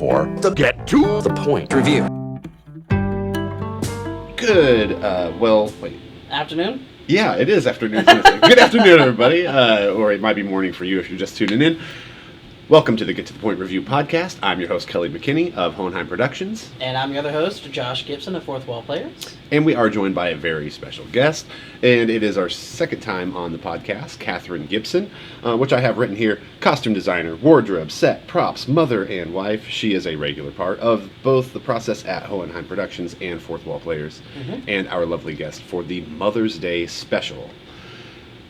for the Get to the Point review. Good, Afternoon? Yeah, it is afternoon. Good afternoon, everybody. Or it might be morning for you if you're just tuning in. Welcome to the Get to the Point review podcast. I'm your host, Kelly McKinney of Hohenheim Productions. And I'm your other host, Josh Gibson of Fourth Wall Players. And we are joined by a very special guest. And it is our second time on the podcast, Katherine Gibson, which I have written here. Costume designer, wardrobe, set, props, mother, and wife. She is a regular part of both the process at Hohenheim Productions and Fourth Wall Players. And our lovely guest for the Mother's Day special.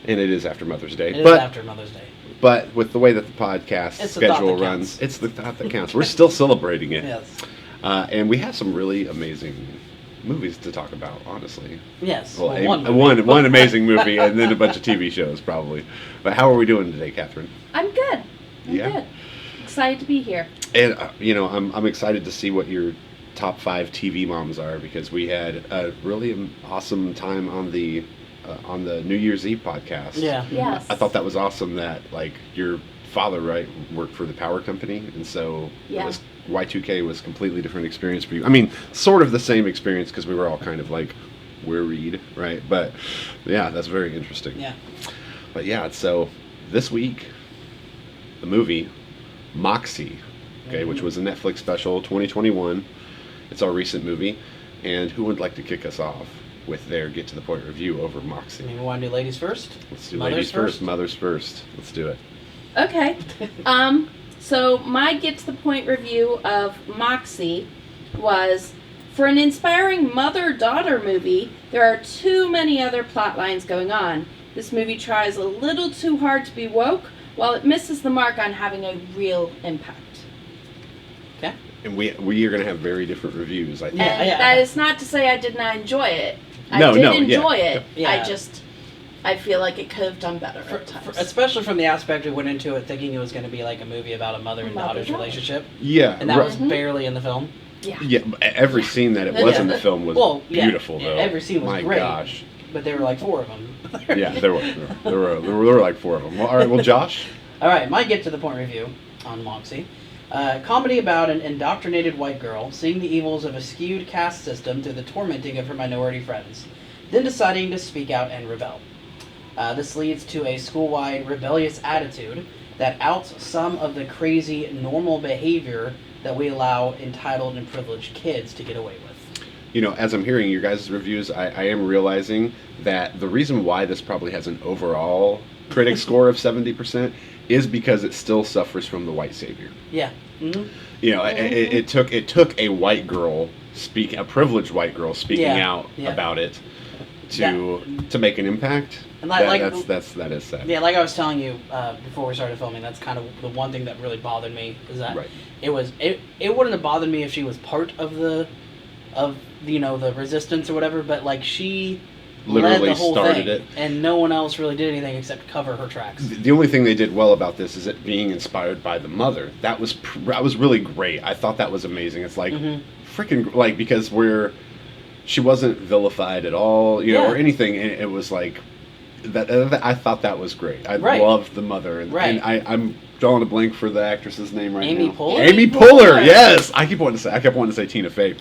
And it is after Mother's Day. It is after Mother's Day. But with the way that the podcast schedule runs, it's the thought that counts. We're still celebrating it. Yes. And we have some really amazing movies to talk about, honestly. Yes. Well, one amazing movie and then a bunch of TV shows, probably. But how are we doing today, Katherine? I'm good. I'm good. Excited to be here. And, I'm excited to see what your top 5 TV moms are, because we had a really awesome time on the New Year's Eve podcast. Yeah. Yes. I thought that was awesome that, your father, right, worked for the power company, and so Y2K was a completely different experience for you. I mean, sort of the same experience, because we were all kind of worried, right? But, yeah, that's very interesting. Yeah. But, yeah, so this week, the movie Moxie, which was a Netflix special, 2021. It's our recent movie. And who would like to kick us off with their Get to the Point review over Moxie? We want to do ladies first? Let's do ladies first, mothers first. Let's do it. Okay. So my Get to the Point review of Moxie was, for an inspiring mother-daughter movie, there are too many other plot lines going on. This movie tries a little too hard to be woke, while it misses the mark on having a real impact. Okay. And we are going to have very different reviews, I think. And that is not to say I did not enjoy it. I did enjoy it. Yeah. I feel like it could have done better at times. Especially from the aspect we went into it thinking it was going to be like a movie about a mother and daughter's relationship. Yeah. And that was barely in the film. Yeah. Yeah, every scene that it was in the film was beautiful, though. Every scene was great. My gosh. But there were like 4 of them. Yeah, there were like 4 of them. Well, all right, well, Josh? All right, my Get to the Point review on Moxie. Comedy about an indoctrinated white girl seeing the evils of a skewed caste system through the tormenting of her minority friends, then deciding to speak out and rebel. This leads to a school-wide rebellious attitude that outs some of the crazy normal behavior that we allow entitled and privileged kids to get away with. As I'm hearing your guys' reviews, I am realizing that the reason why this probably has an overall critic score of 70% is because it still suffers from the white savior. Yeah. Mm-hmm. It took a white girl a privileged white girl speaking out about it to make an impact. And that is sad. Yeah, like I was telling you before we started filming, that's kind of the one thing that really bothered me, is that it wouldn't have bothered me if she was part of the resistance or whatever, but she literally led the whole started thing, and no one else really did anything except cover her tracks. The only thing they did well about this is it being inspired by the mother. That was really great. I thought that was amazing. It's freaking because she wasn't vilified at all, or anything. And it was that. I thought that was great. I loved the mother, and I'm drawing a blank for the actress's name right now. Amy Pollard. Amy Pollard. Yes, I kept wanting to say Tina Fey.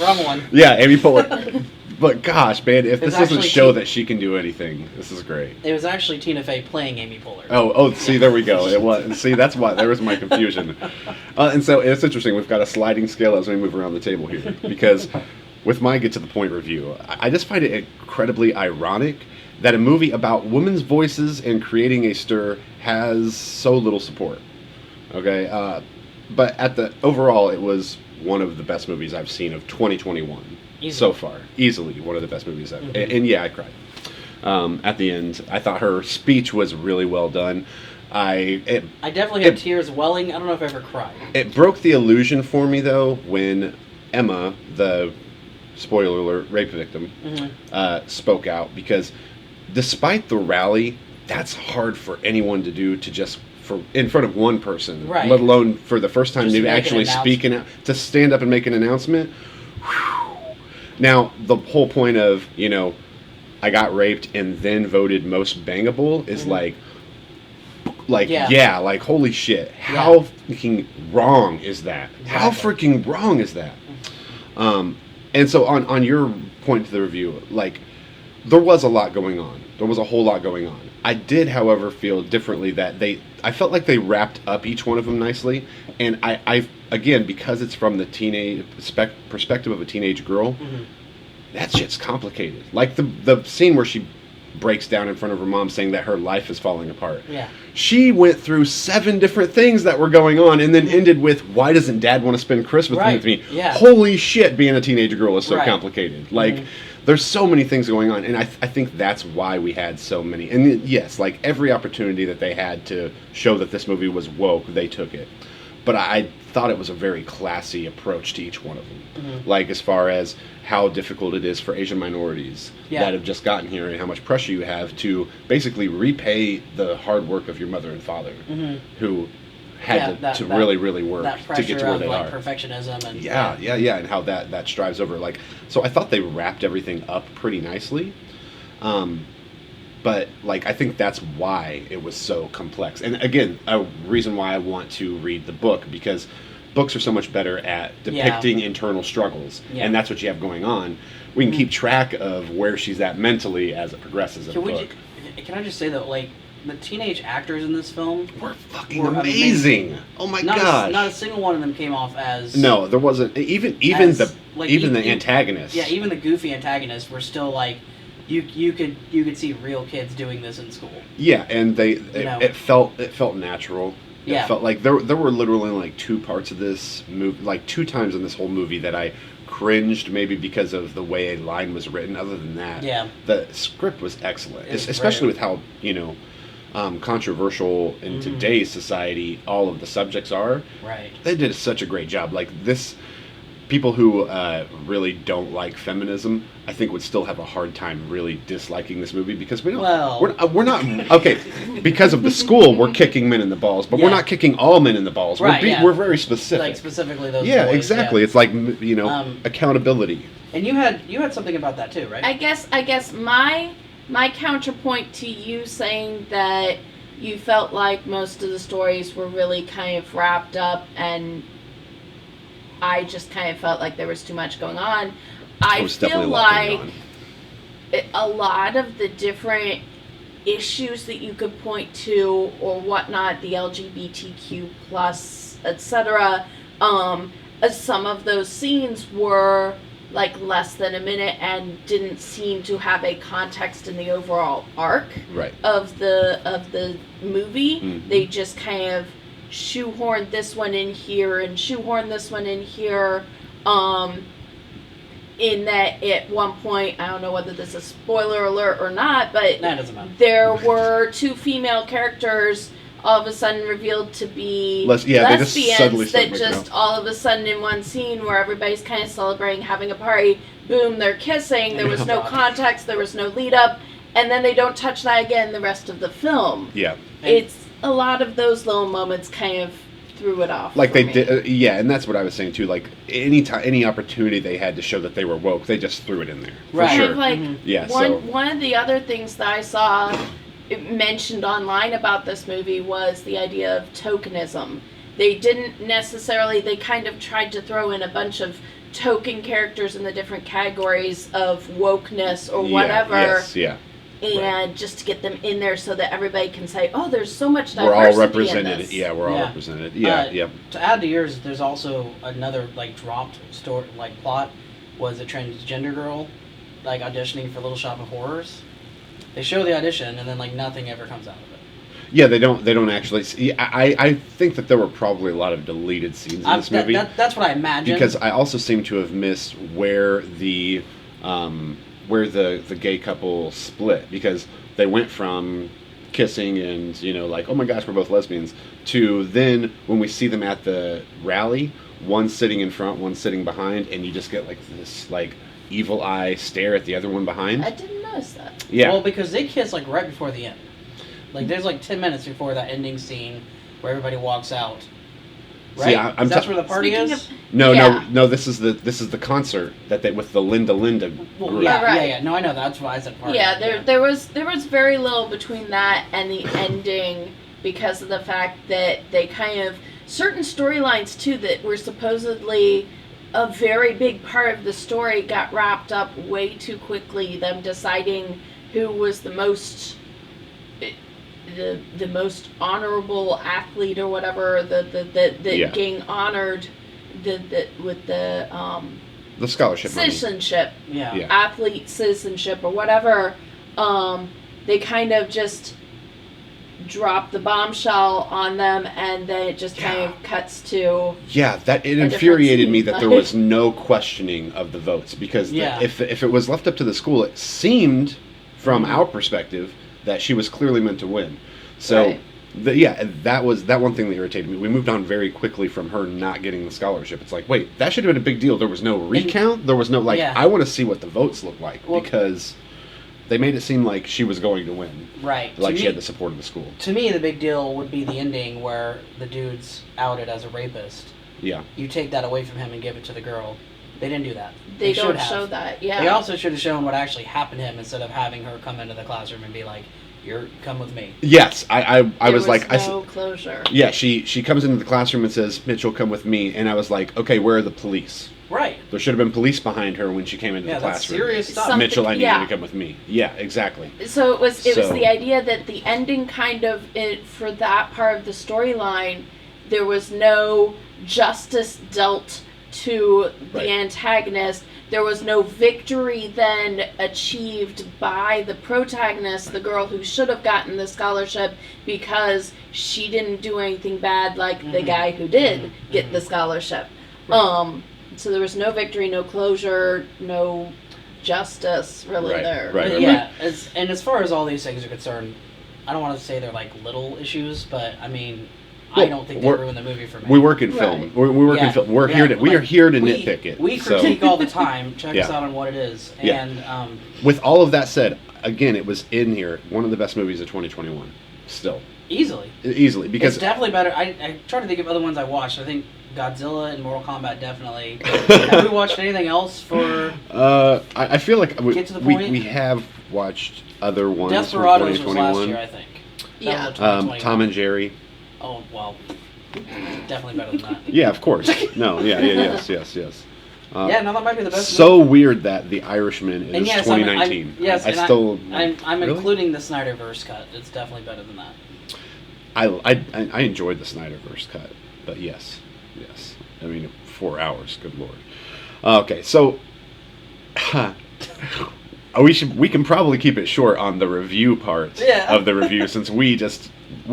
Wrong one. Yeah, Amy Pollard. But gosh, man, if this doesn't show that she can do anything, this is great. It was actually Tina Fey playing Amy Pollard. Oh, see, there we go. It was. See, that's why there was my confusion. And so it's interesting. We've got a sliding scale as we move around the table here, because with my Get to the Point review, I just find it incredibly ironic that a movie about women's voices and creating a stir has so little support. Okay, but overall, it was one of the best movies I've seen of 2021 so far. Easily one of the best movies ever. And yeah, I cried at the end. I thought her speech was really well done. I definitely had tears welling. I don't know if I ever cried. It broke the illusion for me, though, when Emma, the spoiler alert rape victim, spoke out, because despite the rally, that's hard for anyone to do, to just in front of one person, let alone for the first time to actually speak to stand up and make an announcement. Whew. Now, the whole point of, I got raped and then voted most bangable is like Yeah. like holy shit, how fucking wrong is that? How freaking wrong is that? And so on your point to the review, like, there was a lot going on. There was a whole lot going on. I did, however, feel differently that I felt like they wrapped up each one of them nicely, and I again, because it's from the teenage perspective of a teenage girl, that shit's complicated. Like the scene where she breaks down in front of her mom saying that her life is falling apart. Yeah. She went through 7 different things that were going on and then ended with, why doesn't dad want to spend Christmas with me? Yeah. Holy shit, being a teenage girl is so Right. complicated. Like, there's so many things going on, and I think that's why we had so many. And yes, like, every opportunity that they had to show that this movie was woke, they took it. But I thought it was a very classy approach to each one of them. Like, as far as how difficult it is for Asian minorities that have just gotten here, and how much pressure you have to basically repay the hard work of your mother and father, who had to really, really work to get to where they are. Perfectionism and and how that strives over. Like, so I thought they wrapped everything up pretty nicely. But, like, I think that's why it was so complex. And, again, a reason why I want to read the book, because books are so much better at depicting internal struggles. Yeah. And that's what you have going on. We can keep track of where she's at mentally as it progresses in the book. Can I just say, though, like, the teenage actors in this film were fucking amazing. Oh, my gosh. Not a single one of them came off as... No, there wasn't. Even the antagonist. Yeah, even the goofy antagonists were still, like... You could see real kids doing this in school. Yeah, and it felt natural. Yeah. It felt like there were literally like 2 parts of this movie, like 2 times in this whole movie that I cringed, maybe because of the way a line was written. Other than that, the script was excellent, especially with how controversial in today's society all of the subjects are. Right. They did such a great job. Like this. People who really don't like feminism, I think, would still have a hard time really disliking this movie because we're not okay. Because of the school, we're kicking men in the balls, but we're not kicking all men in the balls. Right, We're very specific. Like specifically those. Yeah, boys, exactly. Yeah. It's like accountability. And you had something about that too, right? I guess my counterpoint to you saying that you felt like most of the stories were really kind of wrapped up and I just kind of felt like there was too much going on. I feel like a lot of the different issues that you could point to or whatnot, the LGBTQ plus, etc., some of those scenes were like less than a minute and didn't seem to have a context in the overall arc of the movie. They just kind of shoehorn this one in here and shoehorn this one in here, in that at one point, I don't know whether this is spoiler alert or not, but there were 2 female characters all of a sudden revealed to be lesbians that just all of a sudden in one scene where everybody's kind of celebrating, having a party, boom, they're kissing, there was no context, there was no lead up, and then they don't touch that again the rest of the film. Yeah. It's a lot of those little moments kind of threw it off. Like they did, and that's what I was saying too. Like any opportunity they had to show that they were woke, they just threw it in there. For sure. Like one of the other things that I saw mentioned online about this movie was the idea of tokenism. They didn't necessarily. They kind of tried to throw in a bunch of token characters in the different categories of wokeness or whatever. And just to get them in there so that everybody can say, oh, there's so much diversity. We're all represented. In this. Yeah, we're all represented. Yeah. To add to yours, there's also another like dropped story, like plot, was a transgender girl like auditioning for Little Shop of Horrors. They show the audition and then like nothing ever comes out of it. Yeah, they don't actually see. I think that there were probably a lot of deleted scenes in this movie. That's what I imagine. Because I also seem to have missed where the gay couple split, because they went from kissing and like, oh my gosh, we're both lesbians, to then when we see them at the rally, one sitting in front, one sitting behind, and you just get like this like evil eye stare at the other one behind. I didn't notice that. Yeah. Well, because they kiss like right before the end. Like there's like 10 minutes before that ending scene where everybody walks out. Right? See, that's where the party is? No. This is the concert that they with the Linda group. Well, yeah. No, I know that's why I said party. Yeah, there was very little between that and the ending because of the fact that they kind of, certain storylines too that were supposedly a very big part of the story got wrapped up way too quickly. Them deciding who was the most honorable athlete or whatever, getting honored with the scholarship citizenship, Yeah. athlete citizenship or whatever. They kind of just drop the bombshell on them, and then it just kind of cuts to that it infuriated me that there was no questioning of the votes, because if it was left up to the school, it seemed from our perspective that she was clearly meant to win. So that was that one thing that irritated me. We moved on very quickly from her not getting the scholarship. It's like, wait, that should have been a big deal. There was no recount. There was no I want to see what the votes look like, because they made it seem like she was going to win. Right. Like she had the support of the school. To me, the big deal would be the ending where the dude's outed as a rapist. Yeah. You take that away from him and give it to the girl. They didn't do that. They don't show that, They also should have shown what actually happened to him instead of having her come into the classroom and be like, come with me. Yes, I was like... no closure. Yeah, she comes into the classroom and says, Mitchell, come with me. And I was like, okay, where are the police? Right. There should have been police behind her when she came into the classroom. That's serious stuff. Mitchell, I need you to come with me. Yeah, exactly. So it was the idea that the ending kind of, for that part of the storyline, there was no justice dealt to the antagonist. There was no victory then achieved by the protagonist, the girl who should have gotten the scholarship, because she didn't do anything bad like the guy who did get the scholarship. Right. So there was no victory, no closure, no justice really there. Right. Yeah, as far as all these things are concerned, I don't want to say they're like little issues, but I mean, I don't think they ruin the movie for me. We work in film. We work in film. We are here to nitpick it. We critique all the time. Check us out on what it is. And with all of that said, again, it was in here one of the best movies of 2021. Still. Easily, because it's definitely better. I try to think of other ones I watched. I think Godzilla and Mortal Kombat definitely. Have we watched anything else for? I feel like Get to the point? we have watched other ones. Desperados from was 2021. last year, I think. Yeah. Tom and Jerry. Oh well, definitely better than that. Yeah, of course. No, yes. Yeah, no, that might be the best. So movie. Weird that The Irishman is 2019. I'm including the Snyderverse cut. It's definitely better than that. I enjoyed the Snyderverse cut, but yes. I mean, 4 hours. Good lord. Okay, so we can probably keep it short on the review part of the review, since we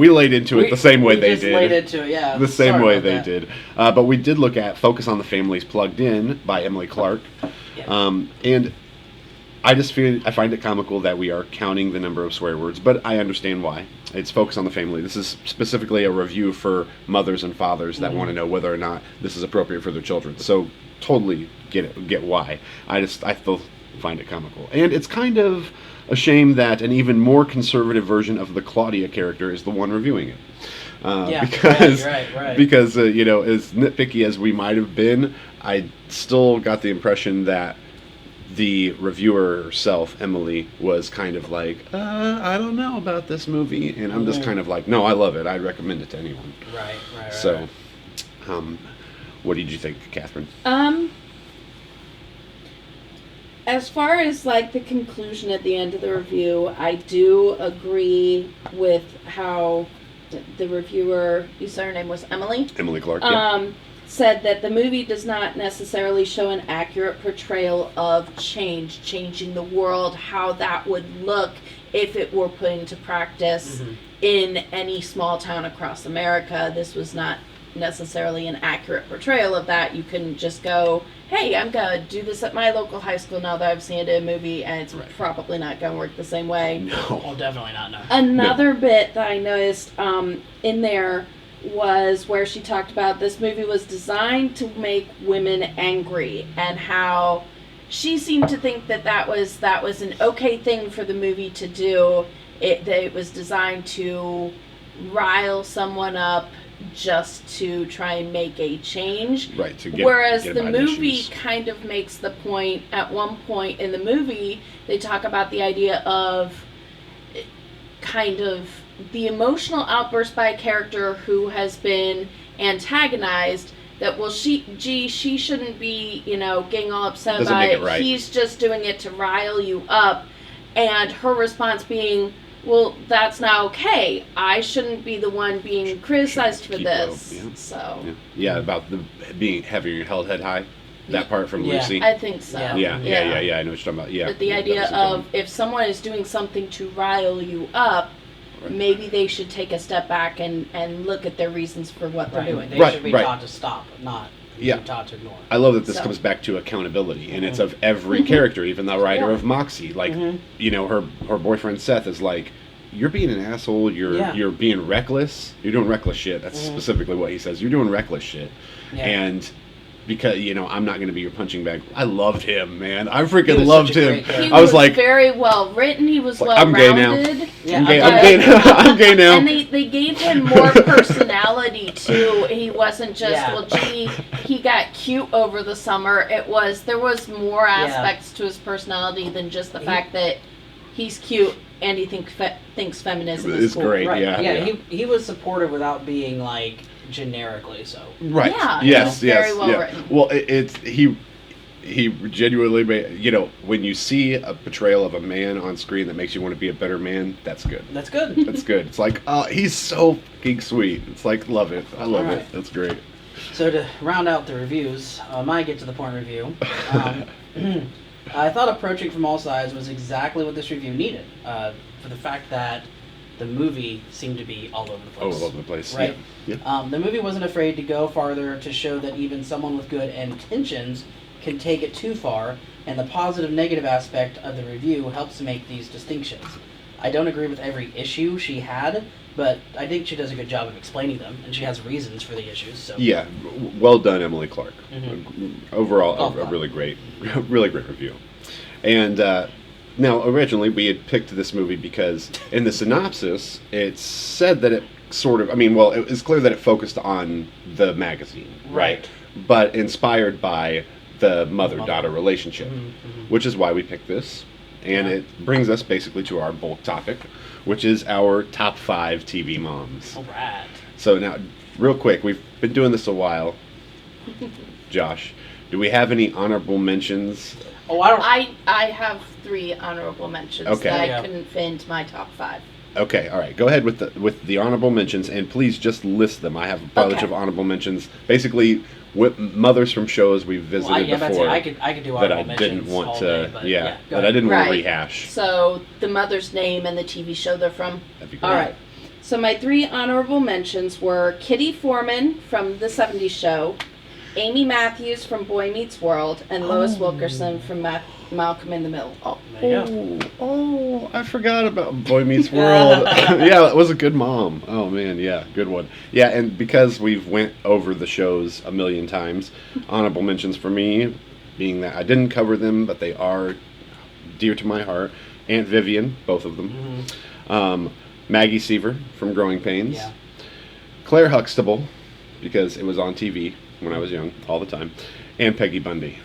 laid into it the same way they did. Laid into it, yeah. The same way they did. But we did look at Focus on the Families Plugged In by Emily Clark. Yeah. And I find it comical that we are counting the number of swear words, but I understand why. It's Focus on the Family. This is specifically a review for mothers and fathers that want to know whether or not this is appropriate for their children. So totally get why. I still find it comical. And it's kind of a shame that an even more conservative version of the Claudia character is the one reviewing it. Because as nitpicky as we might have been, I still got the impression that the reviewer herself, Emily, was kind of like, I don't know about this movie, and I'm just kind of like, no, I love it. I'd recommend it to anyone. Right. So, what did you think, Catherine? As far as like the conclusion at the end of the review, I do agree with how the reviewer, you said her name was Emily? Emily Clark, yeah. Said that the movie does not necessarily show an accurate portrayal of changing the world, how that would look if it were put into practice in any small town across America. This was not necessarily an accurate portrayal of that. You couldn't just go, hey, I'm going to do this at my local high school now that I've seen it in a movie, and it's probably not going to work the same way. No. Oh, definitely not, no. Another bit that I noticed in there was where she talked about this movie was designed to make women angry, and how she seemed to think that was an okay thing for the movie to do. That it was designed to rile someone up just to try and make a change. Right, whereas the movie kind of makes the point, at one point in the movie, they talk about the idea of kind of the emotional outburst by a character who has been antagonized, that, well, she shouldn't be, getting all upset Doesn't about make it. it right. He's just doing it to rile you up. And her response being, well, that's not okay. I shouldn't be the one being criticized for Keep this. low, yeah. So Yeah, about the having your head high. That part from Yeah. Lucy. I think so. Yeah. Yeah, I know what you're talking about. Yeah. But the Yeah, that idea was a good of one. if someone is doing something to rile you up, Right. maybe they should take a step back and look at their reasons for what they're doing. They Right, should be right. taught to stop, not Yeah. be taught to ignore. I love that this So- comes back to accountability, and it's of every character, even the writer Yeah. of Moxie. Like, her boyfriend Seth is like, "You're being an asshole. You're being reckless. You're doing reckless shit." That's specifically what he says. You're doing reckless shit, Yeah. and because I'm not going to be your punching bag. I loved him, man. I freaking was loved such a him. great character. He I was like, very well written. He was like, well I'm gay now. rounded. Yeah, I'm gay. I'm I'm gay. I'm gay now. And they gave him more personality too. He wasn't just Yeah. he got cute over the summer. There was more aspects to his personality than just the fact that he's cute and he thinks feminism is It's cool. great. Right. Yeah. He was supportive without being like generically so. Right. Yeah, Yes. it's Yes. very well yeah. written. Well, he genuinely made, when you see a portrayal of a man on screen that makes you want to be a better man, that's good. That's good. That's good. It's like, oh, he's so fucking sweet. It's like, love it. I love All it. right. That's great. So to round out the reviews, my get to the point review. I thought approaching from all sides was exactly what this review needed. For the fact that the movie seemed to be all over the place. All over the place. Right. Yeah. The movie wasn't afraid to go farther to show that even someone with good intentions can take it too far, and the positive-negative aspect of the review helps make these distinctions. I don't agree with every issue she had, but I think she does a good job of explaining them, and she has reasons for the issues. So Yeah. Well done, Emily Clark. Overall, Oh, a fun. really great review. And now, originally, we had picked this movie because in the synopsis, it said that it sort of, it was clear that it focused on the magazine, Right. But inspired by the mother-daughter relationship, which is why we picked this. And Yeah. it brings us basically to our bulk topic, which is our top 5 TV moms. All right. So now, real quick, we've been doing this a while. Josh, do we have any honorable mentions? Oh, I don't. I have 3 honorable mentions Okay. that Yeah. I couldn't fit into my top 5. Okay, all right. Go ahead with the honorable mentions, and please just list them. I have a bunch Okay. of honorable mentions. Basically, with mothers from shows we've visited before I could do that honorable I didn't mentions want all to. day, but yeah, go that I ahead. didn't want to Right. rehash. So the mother's name and the TV show they're from. That'd be great. All right. So my 3 honorable mentions were Kitty Foreman from The 70s Show, Amy Matthews from Boy Meets World, and Lois Wilkerson from Malcolm in the Middle. There you go. Oh, I forgot about Boy Meets World. Yeah, that was a good mom. Oh man, yeah, good one. Yeah, and because we've went over the shows a million times, honorable mentions for me, being that I didn't cover them, but they are dear to my heart. Aunt Vivian, both of them. Maggie Seaver from Growing Pains. Yeah. Claire Huxtable, because it was on TV when I was young, all the time. And Peggy Bundy.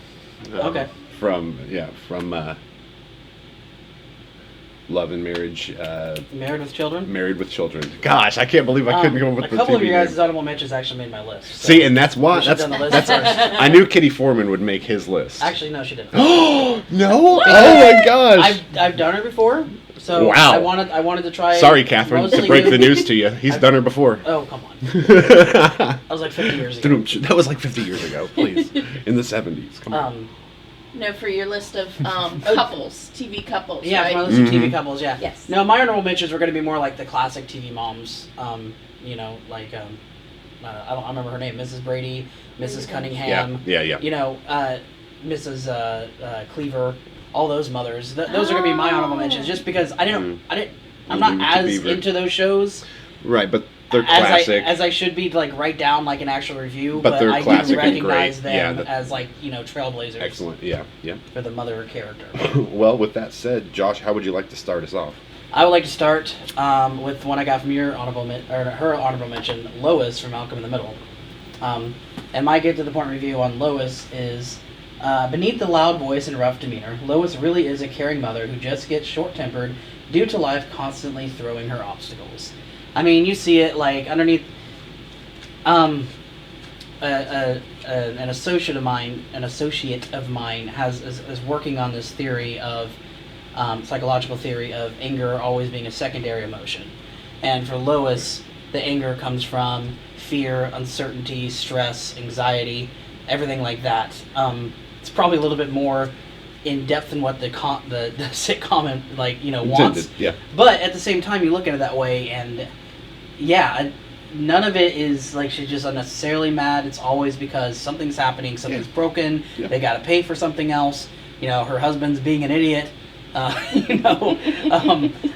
Okay. From Love and Marriage, Married with Children. Married with Children. Gosh, I can't believe I couldn't come up with a the couple of TV your guys' name. honorable mentions actually made my list. So See, and that's why we should've done the list that's first. I knew Kitty Foreman would make his list. Actually, no, she didn't. Oh no! Oh my gosh! I've done her before, so Wow. I wanted to try. Sorry, Catherine, to mostly break you. the news to you. He's done her before. Oh, come on. That was like 50 years ago. That was like 50 years ago, please. In the 70s. Come on. No, for your list of couples, TV couples, Yeah, right? for my list of TV couples. Yeah. Yes. No, my honorable mentions were going to be more like the classic TV moms. I remember her name, Mrs. Brady, Mrs. Cunningham. Yeah. Mrs. Cleaver. All those mothers. Those are going to be my honorable mentions, just because I'm not Leave it to as Beaver. into those shows. Right, but they're As classic. as I should be to like write down like an actual review, But they're I classic do and recognize great. Yeah, them as like trailblazers. Excellent. Yeah. For the mother character. Well, with that said, Josh, how would you like to start us off? I would like to start with one I got from your her honorable mention, Lois from Malcolm in the Middle. And my get to the point review on Lois is Beneath the loud voice and rough demeanor, Lois really is a caring mother who just gets short-tempered due to life constantly throwing her obstacles. I mean, you see it like underneath. An associate of mine is working on this theory of psychological theory of anger always being a secondary emotion, and for Lois, the anger comes from fear, uncertainty, stress, anxiety, everything like that. It's probably a little bit more in depth than what the sitcom wants. Yeah. But at the same time, you look at it that way, and yeah. None of it is like she's just unnecessarily mad. It's always because something's happening, something's broken. Yeah. They got to pay for something else. Her husband's being an idiot.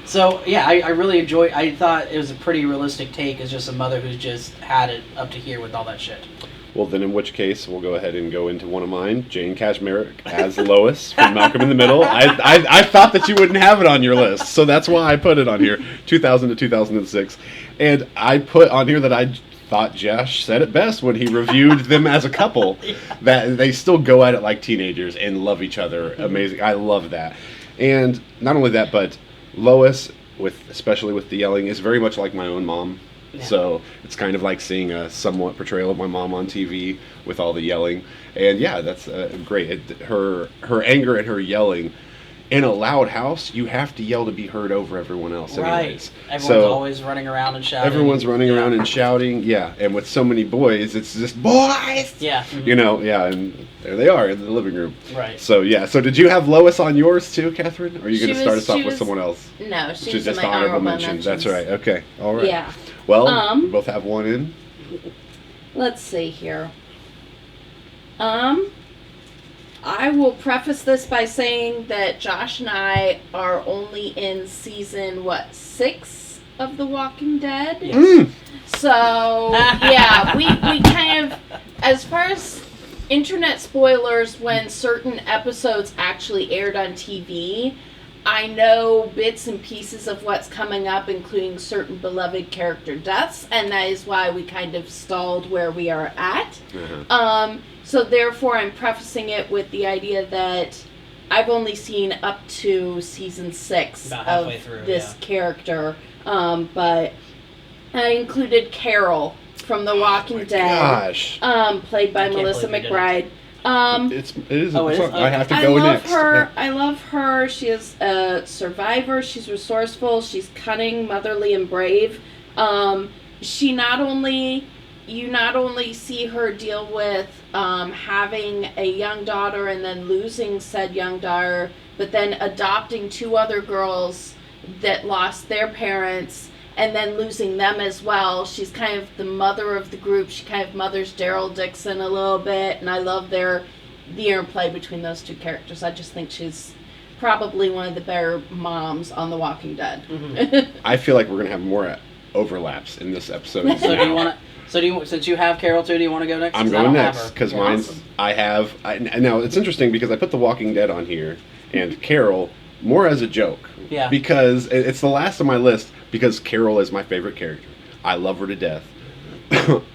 So yeah, I really enjoy. I thought it was a pretty realistic take as just a mother who's just had it up to here with all that shit. Well, then in which case, we'll go ahead and go into one of mine. Jane Kashmerick as Lois from Malcolm in the Middle. I thought that you wouldn't have it on your list, so that's why I put it on here, 2000 to 2006. And I put on here that I thought Josh said it best when he reviewed them as a couple, that they still go at it like teenagers and love each other. Amazing. I love that. And not only that, but Lois, especially with the yelling, is very much like my own mom. Yeah. So it's kind of like seeing a somewhat portrayal of my mom on TV with all the yelling. And yeah, that's great. Her anger and her yelling. In a loud house, you have to yell to be heard over everyone else anyways. Right. Everyone's always running around and shouting. Everyone's running around and shouting, yeah. And with so many boys, it's just, boys! Yeah. Mm-hmm. Yeah, and there they are in the living room. Right. So, yeah. So did you have Lois on yours too, Catherine? Or are you going to start us off with someone else? No, she's just my honorable mentions. That's right. Okay. All right. Yeah. Well, we both have one in. Let's see here. I will preface this by saying that Josh and I are only in season, 6 of The Walking Dead? Yes. Mm. So, yeah, we kind of, as far as internet spoilers, when certain episodes actually aired on TV, I know bits and pieces of what's coming up, including certain beloved character deaths, and that is why we kind of stalled where we are at. Uh-huh. So therefore, I'm prefacing it with the idea that I've only seen up to season 6 of this character, but I included Carol from The Walking Dead, played by Melissa McBride. It is. I have to go next. I love her. She is a survivor. She's resourceful. She's cunning, motherly, and brave. You not only see her deal with having a young daughter and then losing said young daughter, but then adopting 2 other girls that lost their parents and then losing them as well. She's kind of the mother of the group. She kind of mothers Daryl Dixon a little bit, and I love the interplay between those 2 characters. I just think she's probably one of the better moms on The Walking Dead. Mm-hmm. I feel like we're going to have more overlaps in this episode. Since you have Carol too, do you want to go next? I'm going next because mine's. Awesome. Now it's interesting because I put The Walking Dead on here and Carol more as a joke. Yeah. Because it's the last on my list because Carol is my favorite character. I love her to death.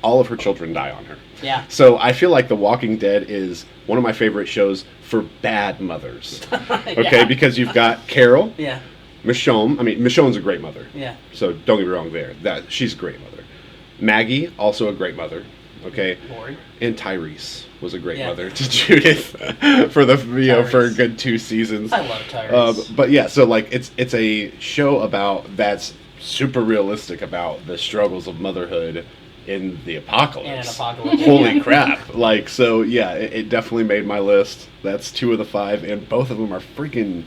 All of her children die on her. Yeah. So I feel like The Walking Dead is one of my favorite shows for bad mothers. Okay, yeah. Because you've got Carol. Yeah. Michonne. I mean, Michonne's a great mother. Yeah. So don't get me wrong there. She's a great mother. Maggie, also a great mother. Okay. Lord. And Tyrese was a great mother to Judith for for a good 2 seasons. I love Tyrese. But yeah, so like it's a show that's super realistic about the struggles of motherhood in the apocalypse. In an apocalypse. Holy crap. Like, so yeah, it definitely made my list. That's 2 of the 5, and both of them are freaking...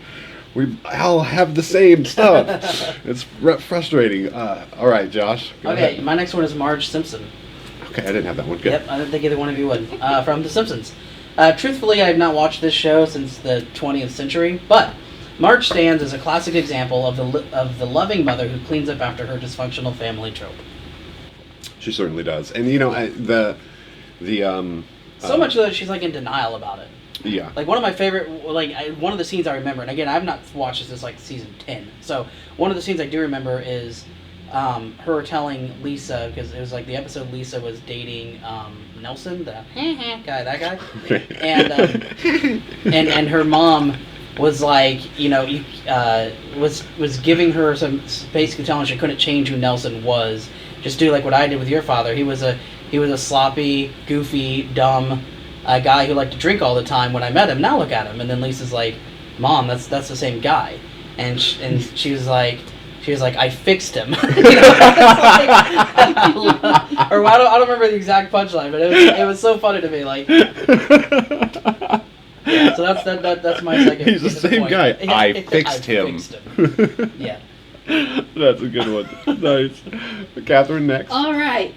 We all have the same stuff. It's frustrating. All right, Josh. Go ahead. My next one is Marge Simpson. Okay, I didn't have that one. Good. Yep, I didn't think either one of you would. From The Simpsons. Truthfully, I have not watched this show since the 20th century, but Marge stands as a classic example of the loving mother who cleans up after her dysfunctional family trope. She certainly does, and so much so that she's like in denial about it. Yeah. Like one of my favorite, one of the scenes I remember, and again, I've not watched this since like season 10. So one of the scenes I do remember is her telling Lisa, because it was like the episode Lisa was dating Nelson, the guy, that guy, and her mom was like, was giving her some, basically telling her she couldn't change who Nelson was. Just do like what I did with your father. He was a sloppy, goofy, dumb guy who liked to drink all the time when I met him. Now look at him. And then Lisa's like, Mom, that's the same guy. And she was like, I fixed him. Or I don't remember the exact punchline, but it was so funny to me. Like, yeah. So that's my second. He's the same guy. I fixed him. Yeah. That's a good one. Nice. Catherine, next. All right.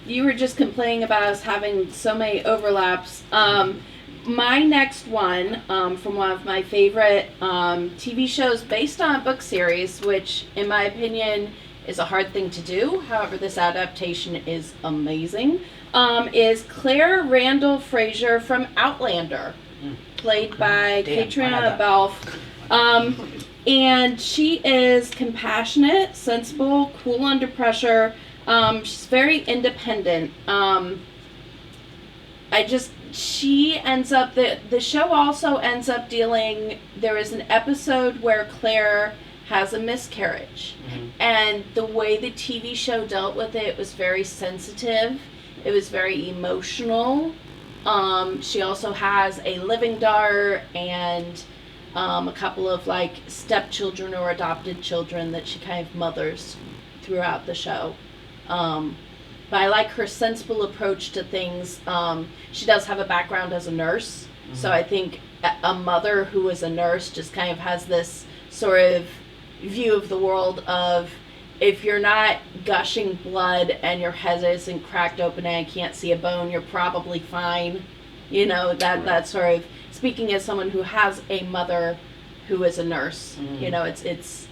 You were just complaining about us having so many overlaps. My next one, from one of my favorite TV shows based on a book series, which in my opinion is a hard thing to do. However, this adaptation is amazing, is Claire Randall Fraser from Outlander, played by Katrina Balfe. And she is compassionate, sensible, cool under pressure. She's very independent. She ends up, the show also ends up dealing, there is an episode where Claire has a miscarriage. Mm-hmm. And the way the TV show dealt with it was very sensitive. It was very emotional. She also has a living daughter and a couple of like stepchildren or adopted children that she kind of mothers throughout the show. But I like her sensible approach to things. She does have a background as a nurse, so I think a mother who is a nurse just kind of has this sort of view of the world of, if you're not gushing blood and your head isn't cracked open and I can't see a bone, you're probably fine. That sort of, speaking as someone who has a mother who is a nurse, it's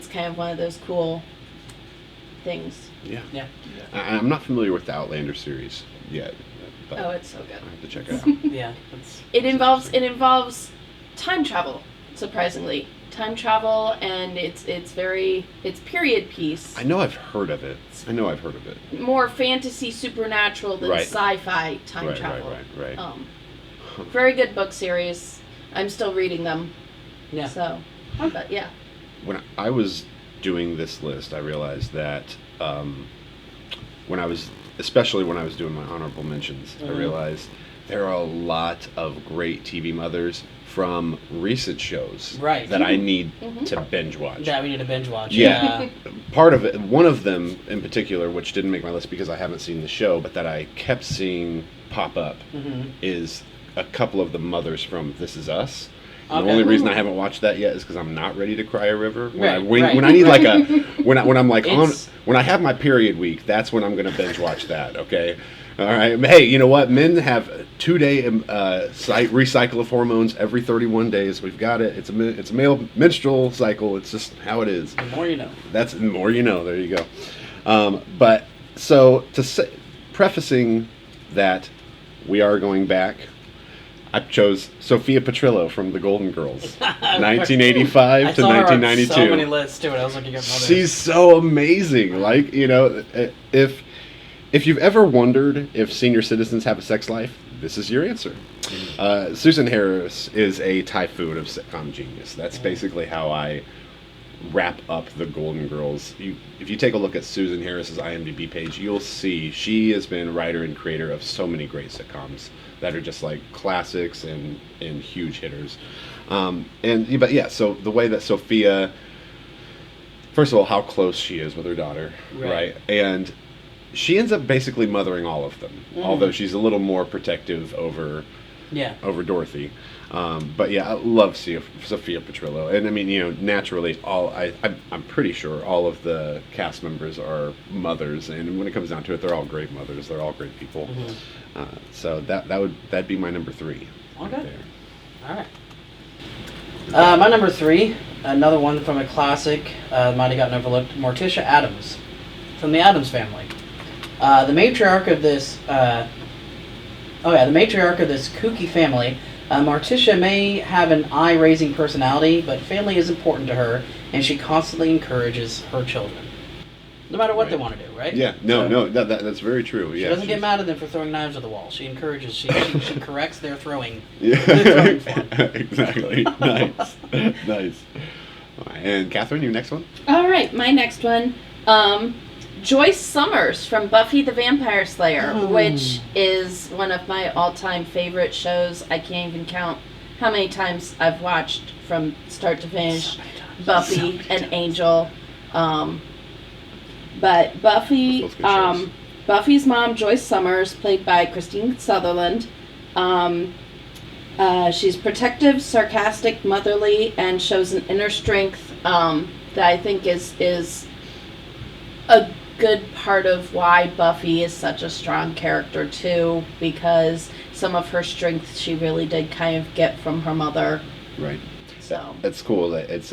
kind of one of those cool things. Yeah. I'm not familiar with the Outlander series yet. But it's so good. I have to check it out. Yeah. It involves time travel, surprisingly. Time travel, and it's period piece. I know I've heard of it. More fantasy, supernatural than sci-fi time travel. Right. Very good book series. I'm still reading them. Yeah. So, but yeah. When I was doing this list, I realized that especially when I was doing my honorable mentions, I realized there are a lot of great TV mothers from recent shows that I need to binge watch. Yeah, we need to binge watch. Yeah. Part of it, one of them in particular, which didn't make my list because I haven't seen the show, but that I kept seeing pop up, is a couple of the mothers from This Is Us. Okay. The only reason I haven't watched that yet is because I'm not ready to cry a river. When I need like when I'm like when I have my period week, that's when I'm gonna binge watch that. Okay, all right. Hey, you know what? Men have 2-day recycle of hormones every 31 days. We've got it. It's a male menstrual cycle. It's just how it is. The more you know. That's the more you know. There you go. But so prefacing that, we are going back. I chose Sophia Petrillo from The Golden Girls, 1985 to 1992. So many lists too, and I was looking at mothers. She's so amazing. Like, if you've ever wondered if senior citizens have a sex life, this is your answer. Susan Harris is a typhoon of sitcom genius. That's basically how I wrap up The Golden Girls. If you take a look at Susan Harris's IMDb page, you'll see she has been writer and creator of so many great sitcoms that are just like classics and huge hitters. So the way that Sophia, first of all, how close she is with her daughter, right? And she ends up basically mothering all of them, although she's a little more protective over Dorothy. But yeah, I love Sophia Petrillo, and I mean, naturally, I'm pretty sure all of the cast members are mothers, and when it comes down to it, they're all great mothers. They're all great people. So that'd be my number 3. Okay. Right there. All right. My number 3, another one from a classic, might have gotten overlooked, Morticia Addams, from the Addams Family. The matriarch of this kooky family. Morticia may have an eye-raising personality, but family is important to her, and she constantly encourages her children, no matter what they want to do, right? Yeah, that's very true. She Yeah, doesn't get mad at them for throwing knives at the wall. She encourages, she corrects their throwing. Yeah, Their throwing form. exactly. Nice, nice. All right, and Catherine, your next one? All right, my next one. Joyce Summers from Buffy the Vampire Slayer, which is one of my all-time favorite shows. I can't even count how many times I've watched from start to finish Buffy and Angel. But Buffy, Buffy's mom, Joyce Summers, played by Christine Sutherland. She's protective, sarcastic, motherly, and shows an inner strength that I think is a good part of why Buffy is such a strong character too, because some of her strengths she really did kind of get from her mother. Right. So that's cool. That it's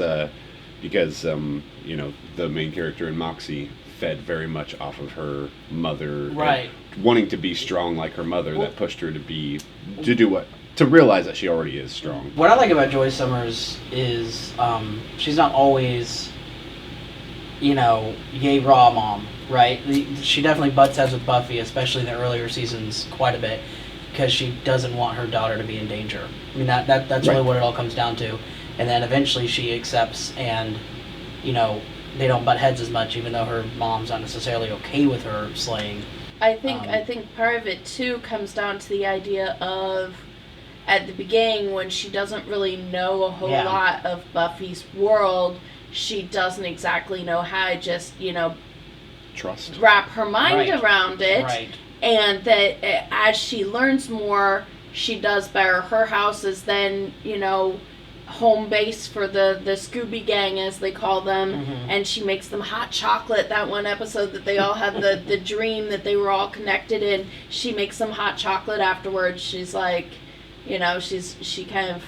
because you know, the main character in Moxie fed very much off of her mother, Right. wanting to be strong like her mother. That pushed her to realize that she already is strong. What I like about Joyce Summers is she's not always, you know, yay raw mom, right? She definitely butts heads with Buffy, especially in the earlier seasons, quite a bit, because she doesn't want her daughter to be in danger. I mean, that's really what it all comes down to. And then eventually she accepts, and, you know, they don't butt heads as much, even though her mom's not necessarily okay with her slaying. I think part of it too comes down to the idea of, at the beginning, when she doesn't really know a whole lot of Buffy's world, she doesn't exactly know how to just, you know, wrap her mind around it. Right. And that as she learns more, she does better. Her house is then, you know, home base for the Scooby Gang, as they call them, and she makes them hot chocolate. That one episode that they all had the dream that they were all connected in, she makes them hot chocolate afterwards. She's like, you know, she kind of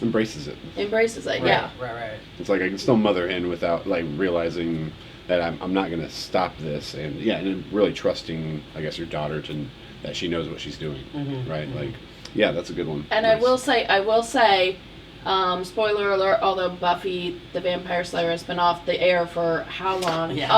embraces it. Yeah. Right. It's like I can still mother hen without like realizing that I'm not going to stop this, and really trusting, I guess, your daughter that she knows what she's doing, right? Like, yeah, that's a good one. And nice. I will say, spoiler alert, although Buffy the Vampire Slayer has been off the air for how long? Yeah,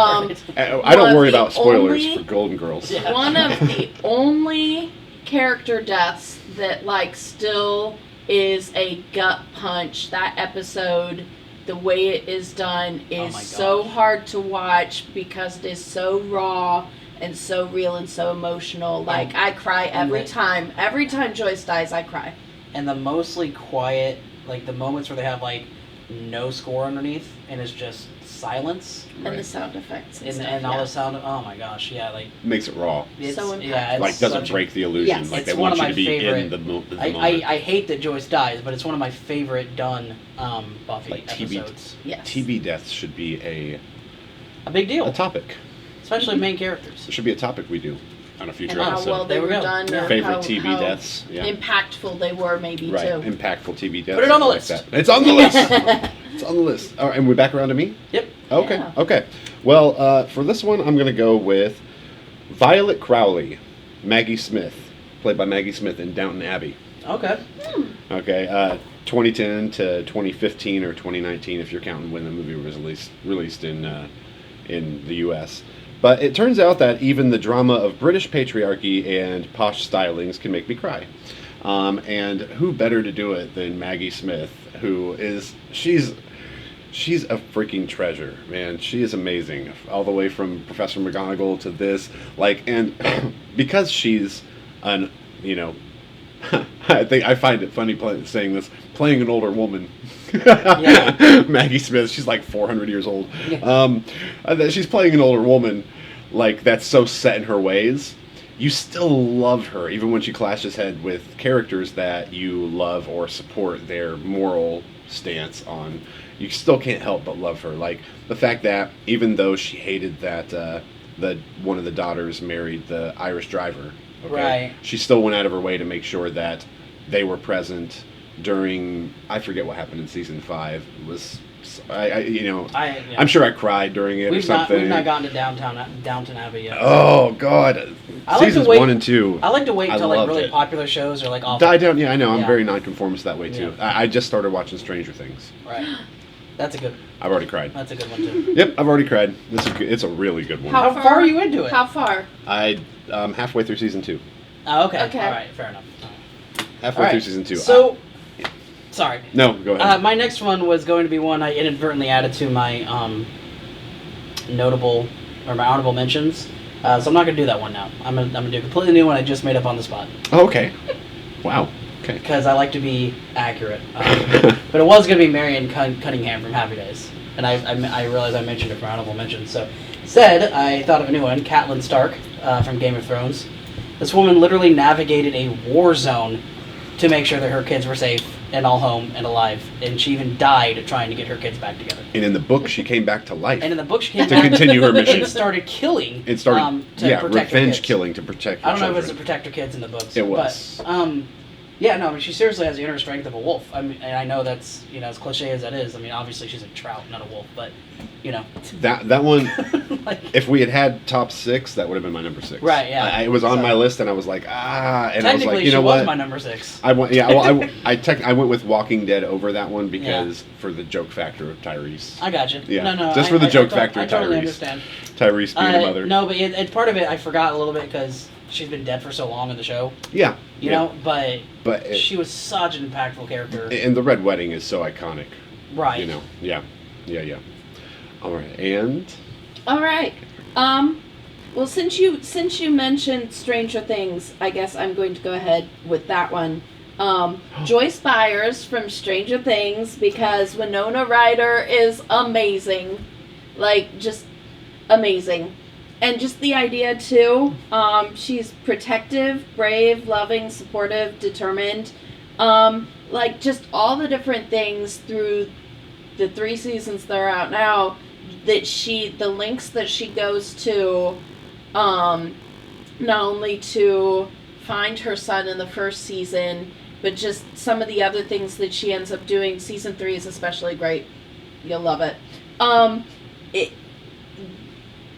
I don't worry about spoilers for Golden Girls. Yeah. One of the only character deaths that like still is a gut punch. That episode, the way it is done, is so hard to watch because it is so raw and so real and so emotional. Like, I cry every time. Every time Joyce dies, I cry. And the mostly quiet, like the moments where they have like no score underneath and it's just silence. And the sound effects. And all the sound, oh my gosh, yeah, like. Makes it raw. It's, so impactful. yeah, it's like, doesn't break the illusion. Yes. Like, it's they want you to be favorite, in the moment. I hate that Joyce dies, but it's one of my favorite done Buffy like episodes. Yes. TB deaths should be a big deal. A topic. Especially main characters. It should be a topic we do on a future and how episode. well they were done. Yeah. Favorite how, TB how deaths. Yeah. impactful they were, maybe, right. too. Impactful TB deaths. Put it on the like list. that. It's on the list. It's on the list. All right, and we're back around to me? Yep. Okay. Yeah. Okay. Well, for this one, I'm going to go with Violet Crowley, Maggie Smith, played by Maggie Smith in Downton Abbey. Okay. Okay. 2010 to 2015 or 2019, if you're counting when the movie was released in the U.S. But it turns out that even the drama of British patriarchy and posh stylings can make me cry. And who better to do it than Maggie Smith, she's a freaking treasure, man. She is amazing, all the way from Professor McGonagall to this, like, and because she's I find it funny saying this, playing an older woman. Yeah. Maggie Smith, she's like 400 years old. Yeah. She's playing an older woman, like, that's so set in her ways. You still love her, even when she clashes head with characters that you love or support their moral stance on. You still can't help but love her. Like, the fact that even though she hated that one of the daughters married the Irish driver, okay, right, she still went out of her way to make sure that they were present during, I forget what happened in season 5. It was, I'm sure I cried during it or something. We've not gotten to Downton Abbey yet. Oh God, seasons 1 and 2. I like to wait until like really popular shows are like off. Die down. Yeah, I know. I'm very nonconformist that way too. I just started watching Stranger Things. Right. That's a good. I've already cried. That's a good one too. Yep, I've already cried. It's a really good one. How far are you into it? How far? I'm halfway through season 2. Oh, okay. Okay. All right. Fair enough. Halfway All through right. season 2. So, sorry. No, go ahead. My next one was going to be one I inadvertently added to my notable or my honorable mentions. So I'm not going to do that one now. I'm gonna do a completely new one I just made up on the spot. Oh, okay. Wow. Okay. Because I like to be accurate. But it was going to be Marion Cunningham from Happy Days. And I realized I mentioned it for honorable mentions. So instead, I thought of a new one, Catelyn Stark from Game of Thrones. This woman literally navigated a war zone to make sure that her kids were safe and all home and alive. And she even died trying to get her kids back together. And in the book, she came back to life. And in the book, she came to back continue her mission. and started killing. It started, to protect her revenge kids. killing to protect her I don't know if children. it's to protect her kids in the books. It was. But, yeah, no, I mean, she seriously has the inner strength of a wolf. I mean, and I know that's, as cliche as that is. I mean, obviously she's a trout, not a wolf, but, That one, like, if we had top 6, that would have been my number 6. Right, yeah. It was on So- my list, and I was like, and I was technically like, you she know was what? my number 6. I went, I went with Walking Dead over that one because for the joke factor of Tyrese. I got you. Yeah, No, just for the joke factor I of totally Tyrese. understand. Tyrese being a mother. No, but it's part of it. I forgot a little bit because she's been dead for so long in the show. Yeah. You know, but she she was such an impactful character. And the Red Wedding is so iconic. Right. Yeah. All right, and All right. Well, since you mentioned Stranger Things, I guess I'm going to go ahead with that one. Joyce Byers from Stranger Things, because Winona Ryder is amazing, like just amazing, and just the idea too. She's protective, brave, loving, supportive, determined. Like just all the different things through the 3 seasons that are out now. The links that she goes to, not only to find her son in the first season, but just some of the other things that she ends up doing. Season 3 is especially great. You'll love it.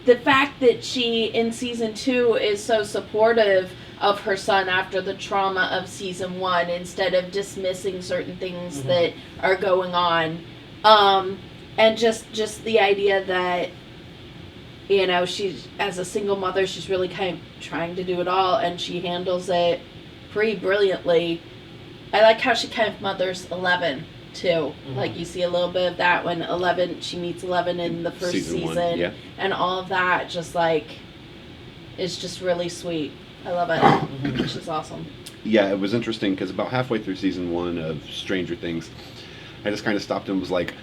The fact that she, in season 2, is so supportive of her son after the trauma of season 1, instead of dismissing certain things that are going on. And just the idea that, she's, as a single mother, she's really kind of trying to do it all, and she handles it pretty brilliantly. I like how she kind of mothers Eleven, too. Like, you see a little bit of that when she meets Eleven in the first season. Yeah. And all of that just, is just really sweet. I love it. She's awesome. Yeah, it was interesting because about halfway through season 1 of Stranger Things, I just kind of stopped and was like,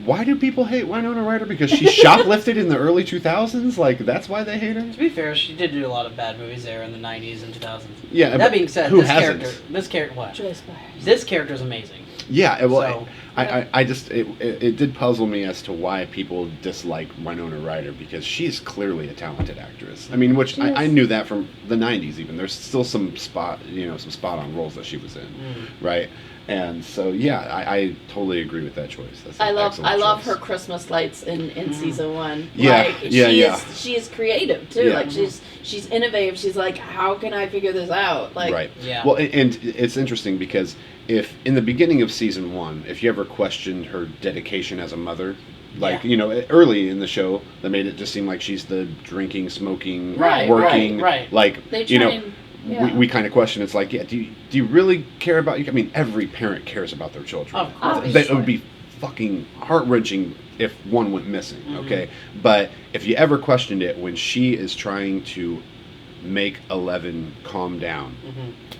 why do people hate Winona Ryder? Because she shoplifted in the early 2000s? Like, that's why they hate her? To be fair, she did do a lot of bad movies there in the 90s and 2000s. Yeah, that being said, who this hasn't? character, what? Joyce Byers. This character is amazing. Yeah, well, So- I just, it did puzzle me as to why people dislike Winona Ryder, because she's clearly a talented actress. I mean, which I knew that from the 90s even. There's still some spot-on roles that she was in, right? And so, yeah, I totally agree with that choice. That's an excellent love choice. her Christmas lights in season 1. Yeah, She is creative too. Yeah. Like she's innovative. She's like, how can I figure this out? Like, right. Yeah. Well, and it's interesting because if in the beginning of season 1, if you ever questioned her dedication as a mother, like, early in the show, they made it just seem like she's the drinking, smoking, Right, working, right. like, they try we kind of question. It's like, do you really care about? I mean, every parent cares about their children. Of course. It would be fucking heart-wrenching if one went missing. Okay, but if you ever questioned it, when she is trying to make 11 calm down,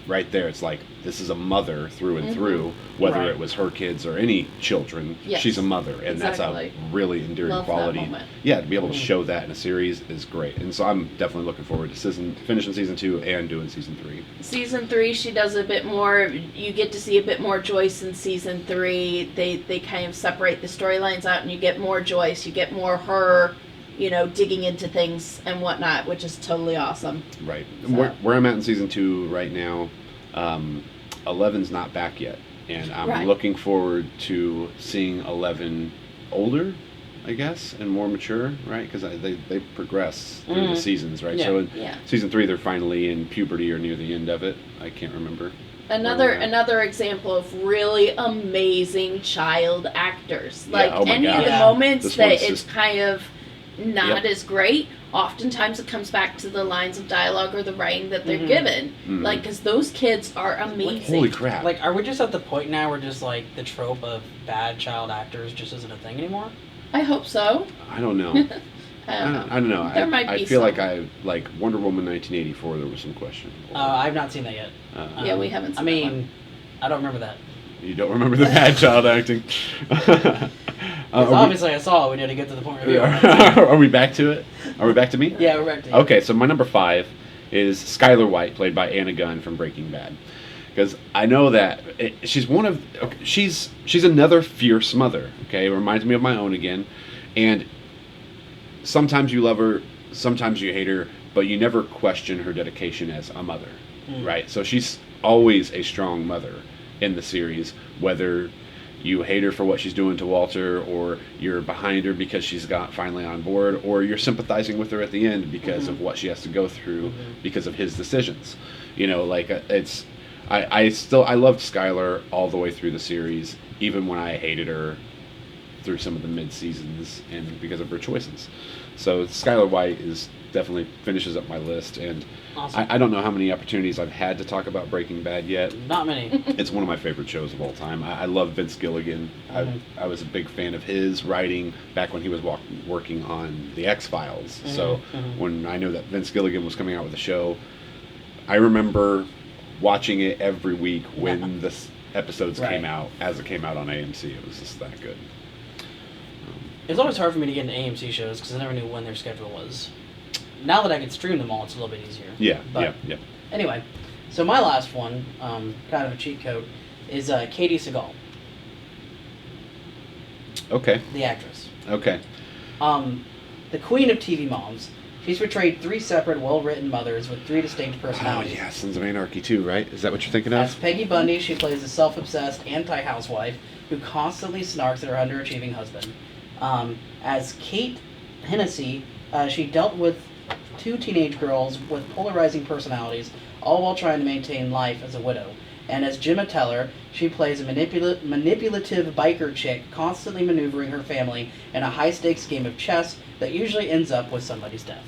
right there, it's like, this is a mother through and through, whether Right. it was her kids or any children. Yes. She's a mother, and Exactly. that's a really endearing Love that quality. moment. Yeah, to be able to show that in a series is great, and so I'm definitely looking forward to finishing season 2 and doing season 3. Season 3, she does a bit more. You get to see a bit more Joyce in season 3. They kind of separate the storylines out, and you get more Joyce. You get more her, digging into things and whatnot, which is totally awesome. Right. So- Where I'm at in season 2 right now, 11's not back yet, and I'm Right. looking forward to seeing 11 older, I guess, and more mature, right? Because they progress through the seasons, right? Yeah. So in Yeah. season 3, they're finally in puberty or near the end of it. I can't remember. Another example of really amazing child actors. Like oh my any God. of the Yeah. moments This that one's it's just- kind of not Yep. as great, oftentimes it comes back to the lines of dialogue or the writing that they're Mhm. given. Mhm. Like, because those kids are amazing. Holy crap! Like, are we just at the point now where just like the trope of bad child actors just isn't a thing anymore? I hope so. I don't know. I don't know. I don't know. There might I be feel some. like like Wonder Woman 1984. There was some question. I've not seen that yet. Yeah, we haven't I seen that mean, I don't remember that. You don't remember the bad child acting. 'Cause obviously I saw it. We need to get to the point review. Are we back to it? Are we back to me? Yeah, we're back to you. Okay, so my number 5 is Skylar White, played by Anna Gunn from Breaking Bad. Because I know that she's she's another fierce mother. Okay, it reminds me of my own again, and sometimes you love her, sometimes you hate her, but you never question her dedication as a mother, right? So she's always a strong mother in the series, whether you hate her for what she's doing to Walter, or you're behind her because she's got finally on board, or you're sympathizing with her at the end because of what she has to go through because of his decisions. You know, like it's. I loved Skylar all the way through the series, even when I hated her through some of the mid seasons and because of her choices. So Skylar White definitely finishes up my list, and Awesome. I don't know how many opportunities I've had to talk about Breaking Bad yet. Not many. It's one of my favorite shows of all time. I love Vince Gilligan. I was a big fan of his writing back when he was working on The X-Files. So when I knew that Vince Gilligan was coming out with a show, I remember watching it every week when the episodes came out, as it came out on AMC. It was just that good. It's always hard for me to get into AMC shows because I never knew when their schedule was. Now that I can stream them all, it's a little bit easier. Yeah, But yeah. Anyway, so my last one, kind of a cheat code, is Katie Sagal, Okay, the actress. okay. The queen of TV moms. She's portrayed 3 separate, well-written mothers with 3 distinct Oh, personalities. yeah, Sons of Anarchy too, right? Is that what you're thinking As of? Peggy Bundy, she plays a self-obsessed anti-housewife who constantly snarks at her underachieving husband. As Kate Hennessy, she dealt with 2 teenage girls with polarizing personalities, all while trying to maintain life as a widow. And as Gemma Teller, she plays a manipulative biker chick constantly maneuvering her family in a high-stakes game of chess that usually ends up with somebody's death.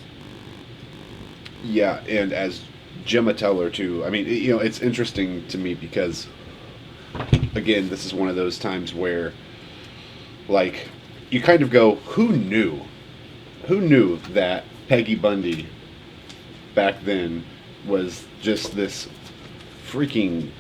Yeah, and as Gemma Teller too. I mean, you know, it's interesting to me because, again, this is one of those times where, like, you kind of go, who knew? Who knew that Peggy Bundy back then was just this freaking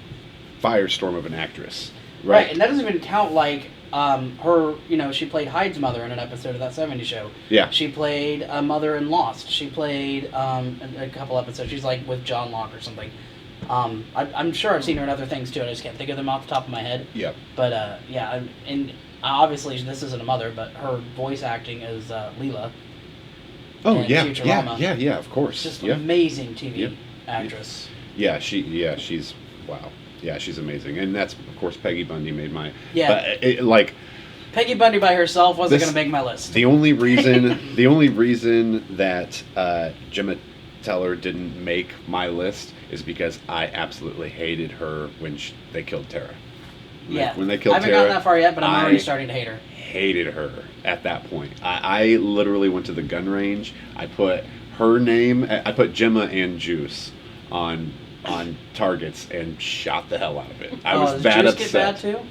firestorm of an actress, right? And that doesn't even count, like, her, you know, she played Hyde's mother in an episode of That 70s Show. Yeah. She played a mother in Lost. She played a couple episodes. She's like with John Locke or something. I'm sure I've seen her in other things too. I just can't think of them off the top of my head. Yep. But yeah, and obviously this isn't a mother, but her voice acting is Leela. Oh and yeah, Futurama. yeah, of course. Just yeah. amazing TV Yep. actress. Yeah, she's wow. Yeah, she's amazing, and that's of course Peggy Bundy made my. Yeah. But like Peggy Bundy by herself wasn't This- going to make my list. the only reason that Gemma Teller didn't make my list is because I absolutely hated her when they killed Tara. Yeah. When they killed I haven't Tara, gotten that far yet, but I'm already I starting to hate her. hated her at that point. I literally went to the gun range. I put her name. I put Gemma and Juice on targets and shot the hell out of it. I was does that Juice upset. get bad too?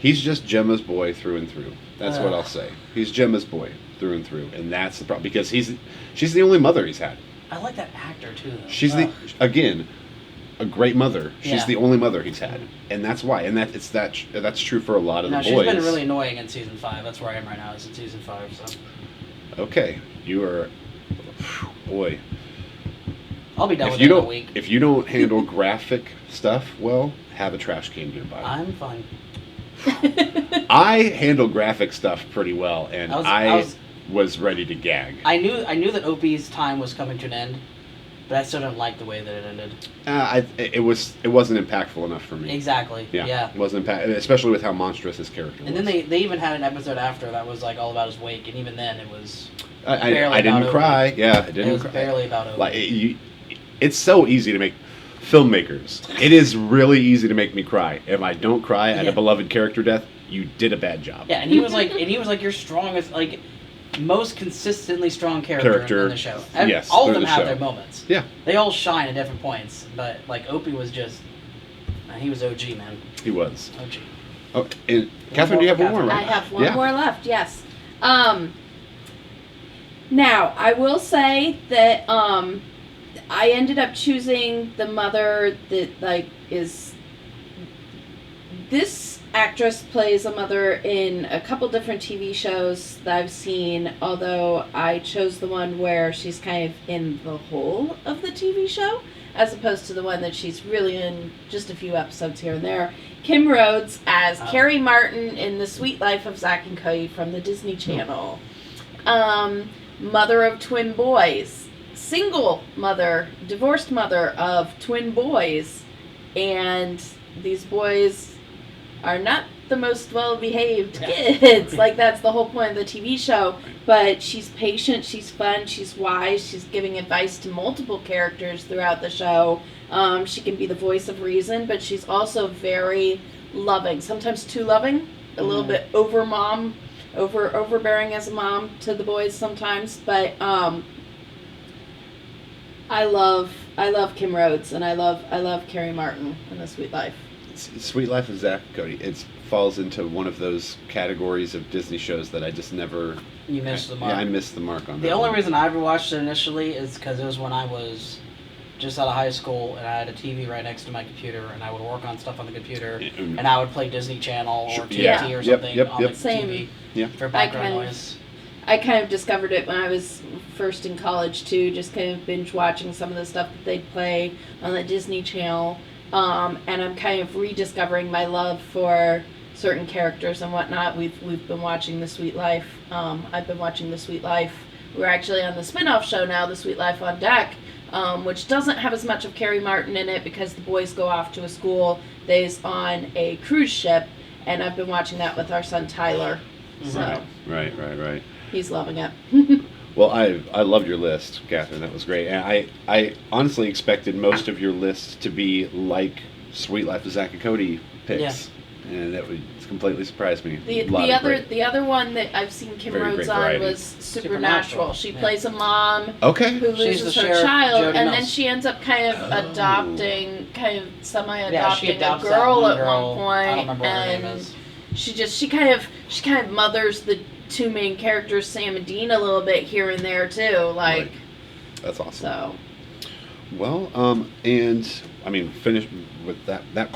He's just Gemma's boy through and through. That's what Ugh. I'll say. He's Gemma's boy through and through, and that's the problem because she's the only mother he's had. I like that actor too, though. She's again a great mother. She's Yeah. the only mother he's had, and that's why. And that's true for a lot of No, the she's boys. been really annoying in season 5. That's where I am right now. Is in season 5. So Okay, you are, boy. I'll be done If with you it in a don't week. if you don't handle graphic stuff well, have a trash can nearby. I'm fine. I handle graphic stuff pretty well, and I was ready to gag. I knew that Opie's time was coming to an end, but I still didn't like the way that it ended. It wasn't impactful enough for me. Exactly. Yeah. It wasn't especially with how monstrous his character was. And then they even had an episode after that was like all about his wake, and even then it was I barely didn't about cry. Opie. Yeah, I didn't it was cry. barely about Opie. Like it's so easy to make filmmakers, it is really easy to make me cry. If I don't cry at Yeah. a beloved character death, you did a bad job. Yeah, and he was like your strongest, like most consistently strong character in the show. Yes, all of through them the have show. their moments. Yeah, They all shine at different points, but like Opie was just, he was OG, man. he was. OG. Oh, and Catherine, do you have one more? Catherine. I Right? have one Yeah. more left, yes. Now, I will say that I ended up choosing the mother that, like, is... This actress plays a mother in a couple different TV shows that I've seen, although I chose the one where she's kind of in the whole of the TV show, as opposed to the one that she's really in just a few episodes here and there. Kim Rhodes as Carrie Martin in The Sweet Life of Zack and Cody from the Disney Channel. Mother of twin boys. Single mother, divorced mother of twin boys. And these boys are not the most well-behaved kids. Like, that's the whole point of the TV show. But she's patient, she's fun, she's wise, she's giving advice to multiple characters throughout the show. She can be the voice of reason, but she's also very loving. Sometimes too loving, a little bit overbearing as a mom to the boys sometimes. But I love Kim Rhodes, and I love Carrie Martin in The Sweet Life. Sweet Life of Zack and Cody. It falls into one of those categories of Disney shows that I just never. You missed the mark. Yeah, I missed the mark on that. The only one. reason I ever watched it initially is because it was when I was just out of high school and I had a TV right next to my computer and I would work on stuff on the computer and I would play Disney Channel or TNT Yeah. or Yep, something yep, on yep. the Same. TV Yeah. for background noise. I kind of discovered it when I was first in college too, just kind of binge watching some of the stuff that they'd play on the Disney Channel. And I'm kind of rediscovering my love for certain characters and whatnot. We've been watching The Sweet Life. I've been watching The Sweet Life. We're actually on the spin-off show now, The Sweet Life on Deck, which doesn't have as much of Carrie Martin in it because the boys go off to a school that is on a cruise ship, and I've been watching that with our son Tyler. So Right. he's loving it. Well, I loved your list, Catherine. That was great. And I honestly expected most of your list to be like Sweet Life of Zack and Cody picks. And that would completely surprise me. The other one that I've seen Kim Very Rhodes great on variety. was Supernatural. She plays a mom Okay. who She's loses the her sheriff, child, Jody and then Mills. she ends up kind of she semi-adopting a adopts that girl one at girl. one I don't point, remember what her name and is. she kind of mothers the two main characters, Sam and Dean, a little bit here and there too. Like, Right. That's awesome. so Well, and I mean, finish with that. That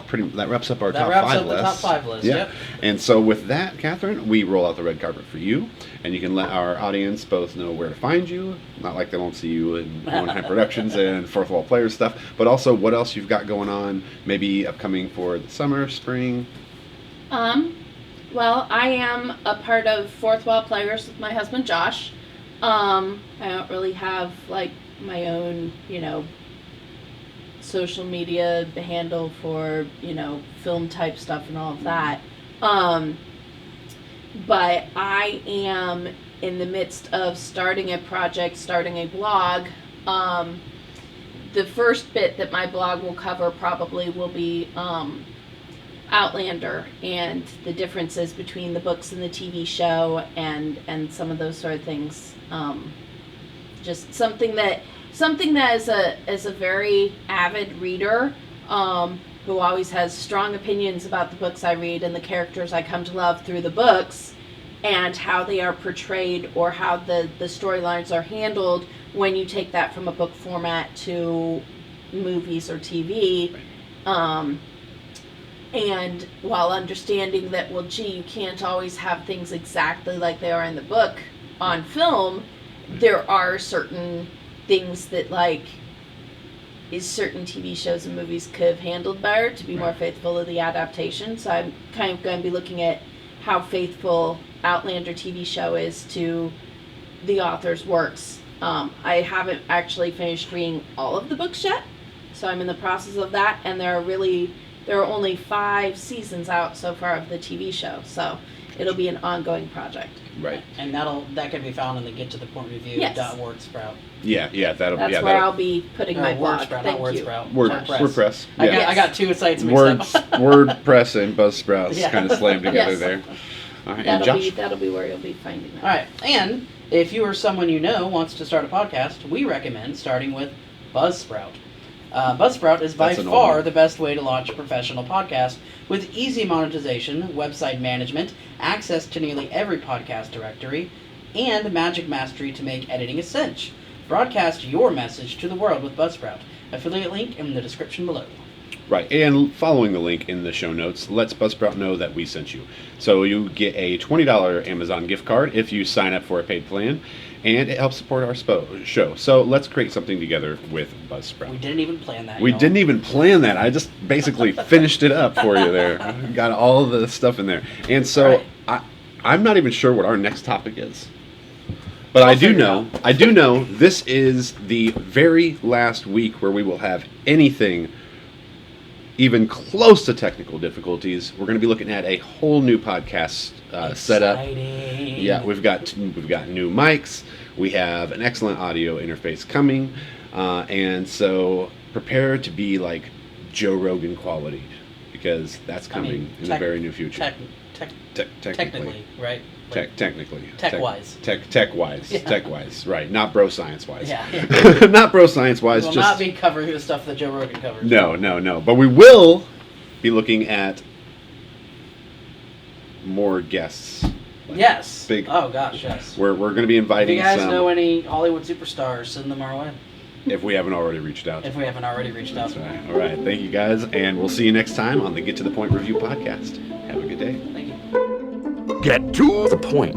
wraps up our That top wraps five up the list. top five list, Yeah. yep. And so with that, Catherine, we roll out the red carpet for you, and you can let our audience both know where to find you. Not like they won't see you in Hohenheim Productions and Fourth Wall Players stuff, but also what else you've got going on, maybe upcoming for the summer, spring. Well, I am a part of Fourth Wall Players with my husband Josh. I don't really have like my own, social media handle for, film type stuff and all of that. But I am in the midst of starting a project, starting a blog. The first bit that my blog will cover probably will be Outlander and the differences between the books and the TV show and some of those sort of things. Just something that as a very avid reader, who always has strong opinions about the books I read and the characters I come to love through the books and how they are portrayed or how the storylines are handled when you take that from a book format to movies or TV. And while understanding that, you can't always have things exactly like they are in the book on film, there are certain things that, certain TV shows and movies could have handled better to be more faithful to the adaptation. So I'm kind of going to be looking at how faithful Outlander TV show is to the author's works. I haven't actually finished reading all of the books yet, so I'm in the process of that, and there are only 5 seasons out so far of the TV show, so It'll be an ongoing project. Right. And that can be found in the Get to the Point Review Yes. .WordSprout. Yeah, that'll That's yeah, where that'll, I'll be putting my blog. WordSprout, Thank not you. WordSprout. WordPress. I got two sites mixed up. WordPress and Buzzsprouts Yeah. kind of slammed together Yes. there. All right, and That'll be where you'll be finding that. All right, and if you or someone you know wants to start a podcast, we recommend starting with Buzzsprout. Buzzsprout is by That's an old far one. the best way to launch a professional podcast with easy monetization, website management, access to nearly every podcast directory, and magic mastery to make editing a cinch. Broadcast your message to the world with Buzzsprout. Affiliate link in the description below. Right, and following the link in the show notes lets Buzzsprout know that we sent you. So you get a $20 Amazon gift card if you sign up for a paid plan, and it helps support our show. So let's create something together with Buzzsprout. We didn't even plan that. We y'all. didn't even plan that. I just basically finished it up for you there. Got all of the stuff in there. And so All I'm not even sure what our next topic is. But I'll I do figure it know this is the very last week where we will have anything even close to technical difficulties. We're going to be looking at a whole new podcast setup. Exciting. Yeah, we've got new mics. We have an excellent audio interface coming, and so prepare to be like Joe Rogan quality, because that's coming in the very near future. Technically, right? Technically. Tech-wise. Tech-wise. Yeah. Tech-wise. Right. Not bro science-wise. Yeah. Not bro science-wise. We will just not be covering the stuff that Joe Rogan covers. No. But we will be looking at more guests. Yes. Big. Oh gosh, yes. We're going to be If inviting you guys some. know any Hollywood superstars, send them our way. If we haven't already reached out. If we haven't already reached out. That's right. All right. Thank you guys, and we'll see you next time on the Get to the Point Review podcast. Have a good day. Thank you. Get to the point.